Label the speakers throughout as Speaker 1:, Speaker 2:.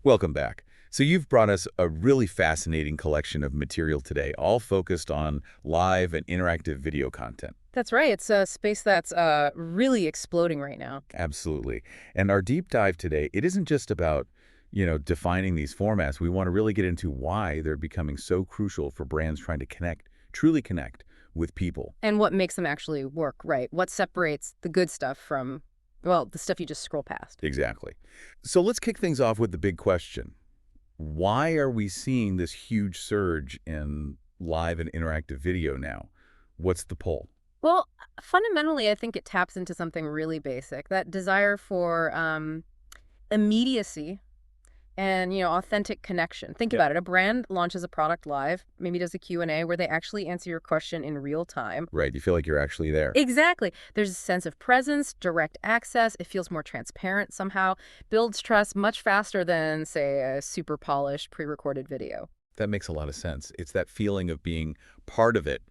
Speaker 1: Welcome back. So you've brought us a really fascinating collection of material today, all focused on live and interactive video content.
Speaker 2: That's right. It's a space that's really exploding right now.
Speaker 1: Absolutely. And our deep dive today, it isn't just about, defining these formats. We want to really get into why they're becoming so crucial for brands trying to connect, truly connect with people.
Speaker 2: And what makes them actually work, right? What separates the good stuff from, well, the stuff you just scroll past.
Speaker 1: Exactly. So let's kick things off with the big question. Why are we seeing this huge surge in live and interactive video now? What's the pull?
Speaker 2: Well, fundamentally, I think it taps into something really basic, that desire for immediacy and, authentic connection. Think
Speaker 1: Yep.
Speaker 2: about it. A brand launches a product live, maybe does a Q&A where they actually answer your question in real time.
Speaker 1: Right. You feel like you're actually there.
Speaker 2: Exactly. There's a sense of presence, direct access. It feels more transparent somehow, builds trust much faster than, say, a super polished pre-recorded video.
Speaker 1: That makes a lot of sense. It's that feeling of being part of it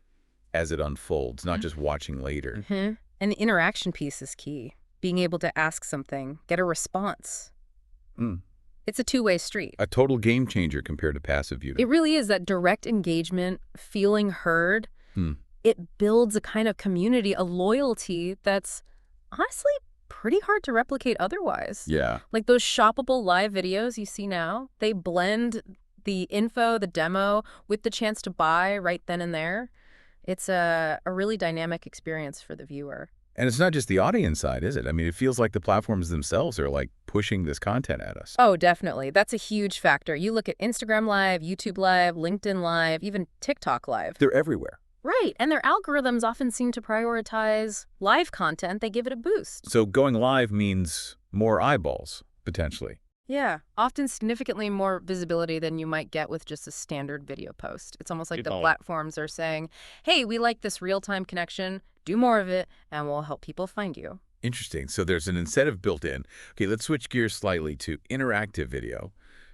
Speaker 1: as it unfolds, not just watching later.
Speaker 2: Mm-hmm. And the interaction piece is key. Being able to ask something, get a response.
Speaker 1: Mm.
Speaker 2: It's a two-way street.
Speaker 1: A total game changer compared to passive viewing.
Speaker 2: It really is that direct engagement, feeling heard.
Speaker 1: Hmm.
Speaker 2: It builds a kind of community, a loyalty that's honestly pretty hard to replicate otherwise.
Speaker 1: Yeah.
Speaker 2: Like those shoppable live videos you see now, they blend the info, the demo, with the chance to buy right then and there. It's a really dynamic experience for the viewer.
Speaker 1: And it's not just the audience side, is it? I mean, it feels like the platforms themselves are like pushing this content at us.
Speaker 2: Oh, definitely. That's a huge factor. You look at Instagram Live, YouTube Live, LinkedIn Live, even TikTok Live.
Speaker 1: They're everywhere.
Speaker 2: Right. And their algorithms often seem to prioritize live content. They give it a boost.
Speaker 1: So going live means more eyeballs, potentially.
Speaker 2: Yeah, often significantly more visibility than you might get with just a standard video post. It's almost like the platforms are saying, hey, we like this real-time connection, do more of it, and we'll help people find you.
Speaker 1: Interesting. So there's an incentive built in. Okay, let's switch gears slightly to interactive video,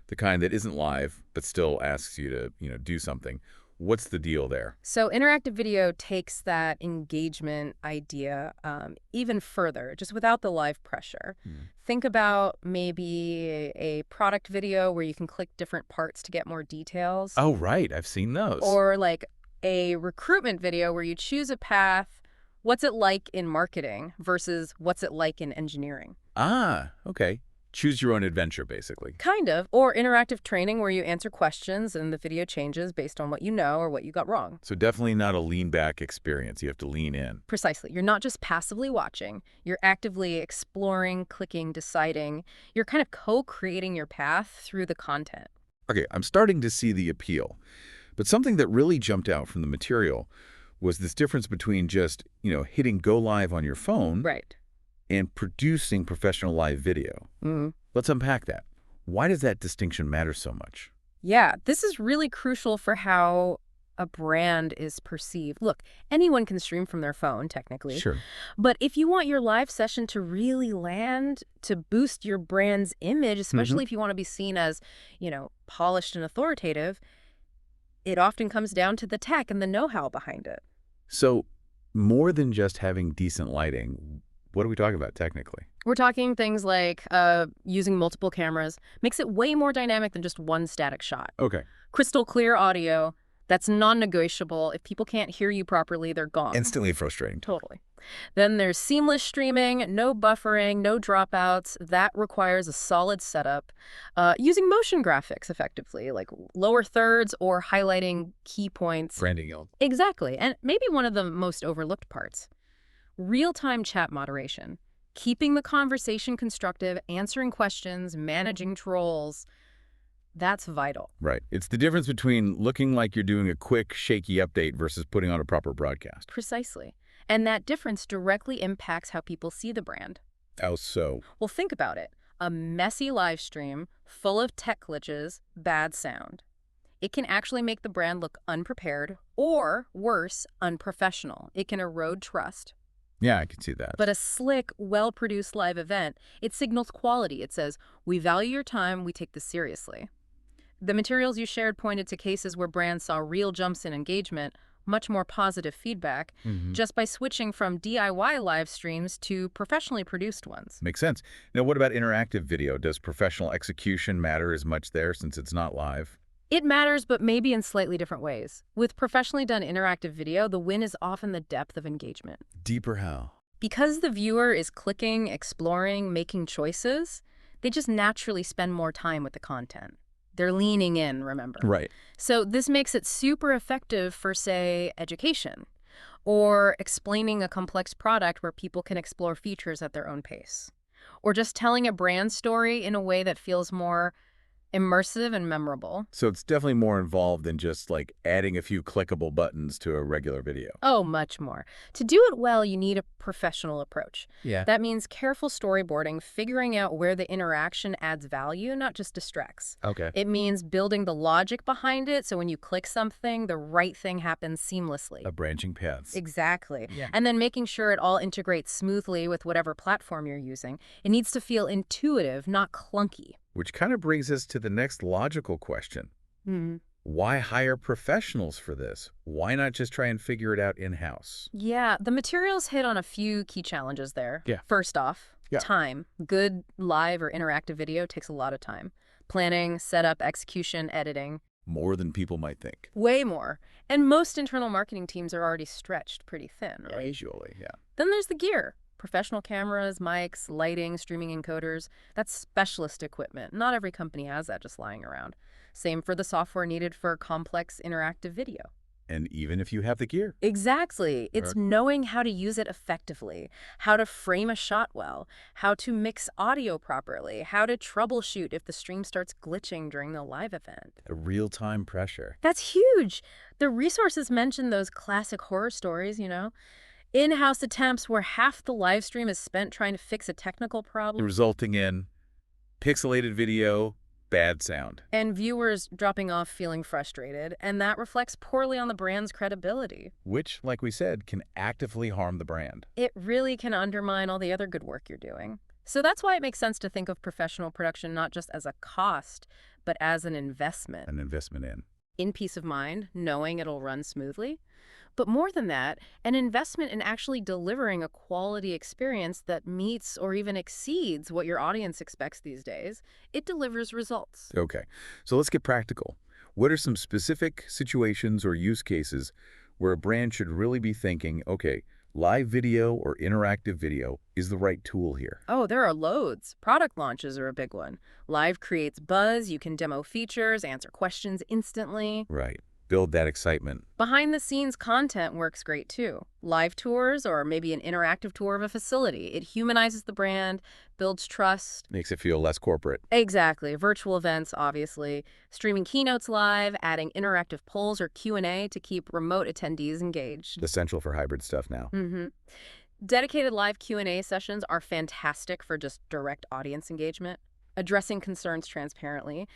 Speaker 1: the kind that isn't live but still asks you to, do something. What's the deal there?
Speaker 2: So interactive video takes that engagement idea even further, just without the live pressure. Think about maybe a product video where you can click different parts to get more details.
Speaker 1: Oh, right. I've seen those.
Speaker 2: Or like a recruitment video where you choose a path, what's it like in marketing versus what's it like in engineering.
Speaker 1: Ah, okay. Choose your own adventure, basically.
Speaker 2: Kind of. Or interactive training where you answer questions and the video changes based on what you know or what you got wrong.
Speaker 1: So definitely not a lean back experience. You have to lean in.
Speaker 2: Precisely. You're not just passively watching. You're actively exploring, clicking, deciding. You're kind of co-creating your path through the content.
Speaker 1: Okay, I'm starting to see the appeal. But something that really jumped out from the material was this difference between just, hitting go live on your phone
Speaker 2: Right.
Speaker 1: and producing professional live video. Let's unpack that. Why does that distinction matter so much?
Speaker 2: Yeah, this is really crucial for how a brand is perceived. Look, anyone can stream from their phone, technically.
Speaker 1: Sure.
Speaker 2: But if you want your live session to really land, to boost your brand's image, especially if you want to be seen as, polished and authoritative, it often comes down to the tech and the know-how behind it.
Speaker 1: So more than just having decent lighting, what are we talking about technically?
Speaker 2: We're talking things like using multiple cameras makes it way more dynamic than just one static shot.
Speaker 1: Okay.
Speaker 2: Crystal clear audio, that's non-negotiable. If people can't hear you properly, they're gone.
Speaker 1: Instantly frustrating.
Speaker 2: Totally. Then there's seamless streaming, no buffering, no dropouts. That requires a solid setup. Using motion graphics effectively, like lower thirds or highlighting key points.
Speaker 1: Branding yield.
Speaker 2: Exactly. And maybe one of the most overlooked parts. Real-time chat moderation. Keeping the conversation constructive, answering questions, managing trolls. That's vital.
Speaker 1: Right. It's the difference between looking like you're doing a quick, shaky update versus putting on a proper broadcast.
Speaker 2: Precisely. And that difference directly impacts how people see the brand.
Speaker 1: How so?
Speaker 2: Well, think about it. A messy live stream full of tech glitches, bad sound. It can actually make the brand look unprepared or, worse, unprofessional. It can erode trust.
Speaker 1: Yeah, I can see that.
Speaker 2: But a slick, well-produced live event, it signals quality. It says, we value your time, we take this seriously. The materials you shared pointed to cases where brands saw real jumps in engagement much more positive feedback just by switching from DIY live streams to professionally produced ones.
Speaker 1: Makes sense. Now, what about interactive video? Does professional execution matter as much there since it's not live?
Speaker 2: It matters, but maybe in slightly different ways. With professionally done interactive video, the win is often the depth of engagement.
Speaker 1: Deeper how?
Speaker 2: Because the viewer is clicking, exploring, making choices, they just naturally spend more time with the content. They're leaning in, remember?
Speaker 1: Right.
Speaker 2: So this makes it super effective for, say, education or explaining a complex product where people can explore features at their own pace, or just telling a brand story in a way that feels more immersive and memorable.
Speaker 1: So it's definitely more involved than just like adding a few clickable buttons to a regular video.
Speaker 2: Oh, much more. To do it well, you need a professional approach.
Speaker 1: Yeah.
Speaker 2: That means careful storyboarding, figuring out where the interaction adds value, not just distracts.
Speaker 1: Okay.
Speaker 2: It means building the logic behind it, so when you click something, the right thing happens seamlessly.
Speaker 1: Branching paths.
Speaker 2: Exactly.
Speaker 1: Yeah.
Speaker 2: And then making sure it all integrates smoothly with whatever platform you're using. It needs to feel intuitive, not clunky.
Speaker 1: Which kind of brings us to the next logical question. Why hire professionals for this? Why not just try and figure it out in-house?
Speaker 2: Yeah, the materials hit on a few key challenges there.
Speaker 1: Yeah.
Speaker 2: First off,
Speaker 1: Yeah.
Speaker 2: time. Good live or interactive video takes a lot of time. Planning, setup, execution, editing.
Speaker 1: More than people might think.
Speaker 2: Way more. And most internal marketing teams are already stretched pretty thin, right?
Speaker 1: Usually, yeah.
Speaker 2: Then there's the gear. Professional cameras, mics, lighting, streaming encoders. That's specialist equipment. Not every company has that just lying around. Same for the software needed for complex interactive video.
Speaker 1: And even if you have the gear.
Speaker 2: Exactly. It's
Speaker 1: Right.
Speaker 2: knowing how to use it effectively, how to frame a shot well, how to mix audio properly, how to troubleshoot if the stream starts glitching during the live event.
Speaker 1: A real-time pressure.
Speaker 2: That's huge. The resources mention those classic horror stories, in-house attempts where half the live stream is spent trying to fix a technical problem,
Speaker 1: Resulting in pixelated video, bad sound.
Speaker 2: and viewers dropping off feeling frustrated, and that reflects poorly on the brand's credibility.
Speaker 1: Which, like we said, can actively harm the brand.
Speaker 2: It really can undermine all the other good work you're doing. So that's why it makes sense to think of professional production not just as a cost, but as an investment.
Speaker 1: An investment
Speaker 2: In peace of mind, knowing it'll run smoothly. But more than that, an investment in actually delivering a quality experience that meets or even exceeds what your audience expects these days. It delivers results.
Speaker 1: Okay, so let's get practical. What are some specific situations or use cases where a brand should really be thinking, okay, live video or interactive video is the right tool here?
Speaker 2: Oh, there are loads. Product launches are a big one. Live creates buzz, you can demo features, answer questions instantly.
Speaker 1: Right. Build that excitement.
Speaker 2: Behind-the-scenes content works great too. Live tours or maybe an interactive tour of a facility. It humanizes the brand, builds trust.
Speaker 1: Makes it feel less corporate.
Speaker 2: Exactly. Virtual events, obviously. Streaming keynotes live, adding interactive polls or Q&A to keep remote attendees engaged.
Speaker 1: Essential for hybrid stuff now.
Speaker 2: Dedicated live Q&A sessions are fantastic for just direct audience engagement, addressing concerns transparently.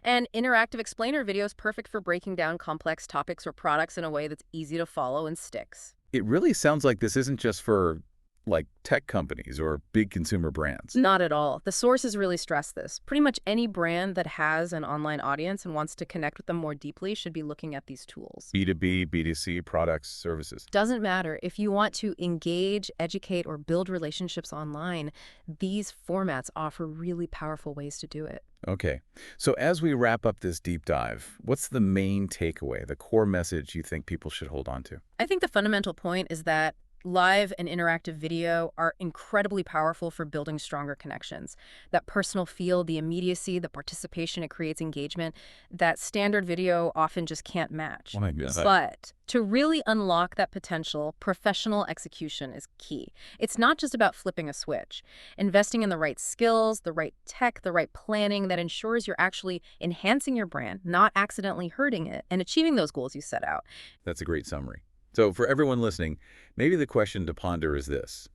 Speaker 2: And interactive explainer videos perfect for breaking down complex topics or products in a way that's easy to follow and sticks.
Speaker 1: It really sounds like this isn't just for like tech companies or big consumer brands.
Speaker 2: Not at all. The sources really stress this. Pretty much any brand that has an online audience and wants to connect with them more deeply should be looking at these tools.
Speaker 1: B2B, B2C, products, services.
Speaker 2: Doesn't matter. If you want to engage, educate, or build relationships online, these formats offer really powerful ways to do it.
Speaker 1: Okay, so as we wrap up this deep dive, what's the main takeaway, the core message you think people should hold on to?
Speaker 2: I think the fundamental point is that live and interactive video are incredibly powerful for building stronger connections. That personal feel, the immediacy, the participation, it creates engagement that standard video often just can't match.
Speaker 1: Oh my God.
Speaker 2: But to really unlock that potential, professional execution is key. It's not just about flipping a switch. Investing in the right skills, the right tech, the right planning that ensures you're actually enhancing your brand, not accidentally hurting it, and achieving those goals you set out.
Speaker 1: That's a great summary. So for everyone listening, maybe the question to ponder is this.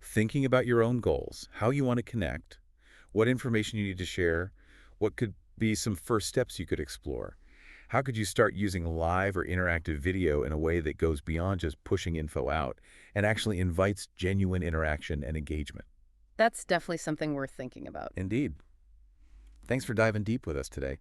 Speaker 1: Thinking about your own goals, how you want to connect, what information you need to share, what could be some first steps you could explore. How could you start using live or interactive video in a way that goes beyond just pushing info out and actually invites genuine interaction and engagement?
Speaker 2: That's definitely something worth thinking about.
Speaker 1: Indeed. Thanks for diving deep with us today.